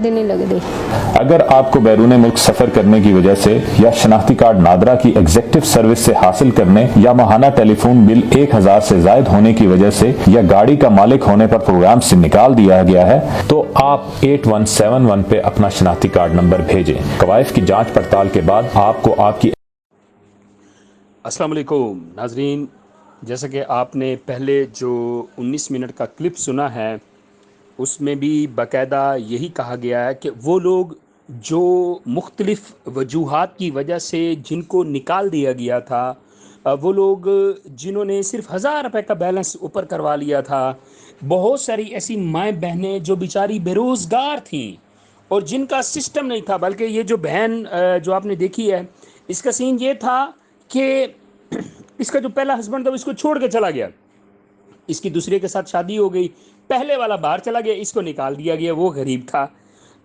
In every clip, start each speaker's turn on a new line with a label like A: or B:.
A: देने लग गई।
B: अगर आपको बैरून मुल्क सफर करने की वजह से या शनाख्ती कार्ड नादरा की एग्जेक्टिव सर्विस से हासिल करने या माहाना टेलीफोन बिल 1000 से जायद होने की वजह से या गाड़ी का मालिक होने पर प्रोग्राम से निकाल दिया गया है तो आप 8171 पे अपना शनाख्ती कार्ड नंबर भेजें। कवायद की जांच पड़ताल के बाद आपको आपकी
C: अस्सलाम वालेकुम नाजरीन, जैसा कि आपने पहले जो 19 मिनट का क्लिप सुना है उसमें भी बाकायदा यही कहा गया है कि वो लोग जो मुख्तलिफ़ वजूहात की वजह से जिनको निकाल दिया गया था, वो लोग जिन्होंने सिर्फ 1000 रुपये का बैलेंस ऊपर करवा लिया था, बहुत सारी ऐसी माएँ बहनें जो बेचारी बेरोज़गार थीं और जिनका सिस्टम नहीं था। बल्कि ये जो बहन जो आपने देखी है, इसका सीन ये था कि इसका जो पहला हस्बैंड था वो इसको छोड़ के चला गया, इसकी दूसरे के साथ शादी हो गई, पहले वाला बाहर चला गया, इसको निकाल दिया गया, वो गरीब था।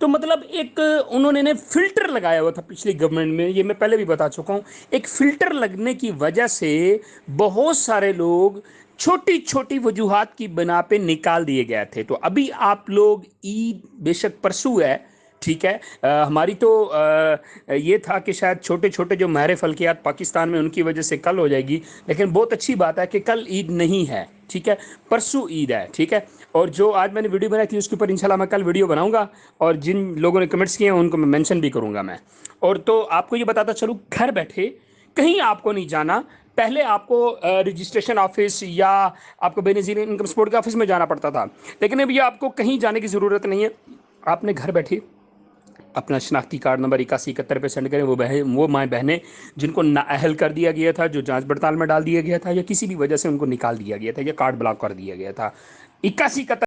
C: तो मतलब एक उन्होंने ने फिल्टर लगाया हुआ था पिछली गवर्नमेंट में, ये मैं पहले भी बता चुका हूँ। एक फिल्टर लगने की वजह से बहुत सारे लोग छोटी छोटी वजूहात की बिना पे निकाल दिए गए थे। तो अभी आप लोग ईद बेशक परसों है, ठीक है, हमारी तो ये था कि शायद छोटे छोटे जो महर फल्कियात पाकिस्तान में उनकी वजह से कल हो जाएगी, लेकिन बहुत अच्छी बात है कि कल ईद नहीं है, ठीक है, परसों ईद है, ठीक है। और जो आज मैंने वीडियो बनाई थी उसके ऊपर इंशाल्लाह मैं कल वीडियो बनाऊंगा और जिन लोगों ने कमेंट्स किए हैं उनको मैं मेंशन भी करूंगा मैं। और तो आपको ये बताता चलूँ, घर बैठे कहीं आपको नहीं जाना। पहले आपको रजिस्ट्रेशन ऑफिस या आपको बेनज़ीर इनकम सपोर्ट के ऑफिस में जाना पड़ता था, लेकिन अभी आपको कहीं जाने की ज़रूरत नहीं है। आपने घर बैठे अपना शनाख्ती कार्ड नंबर 8171 पे सेंड करें। वो माएँ बहनें जिनको नाअहल कर दिया गया था, जो जांच पड़ताल में डाल दिया गया था या किसी भी वजह से उनको निकाल दिया गया था या कार्ड ब्लॉक कर दिया गया था, 8171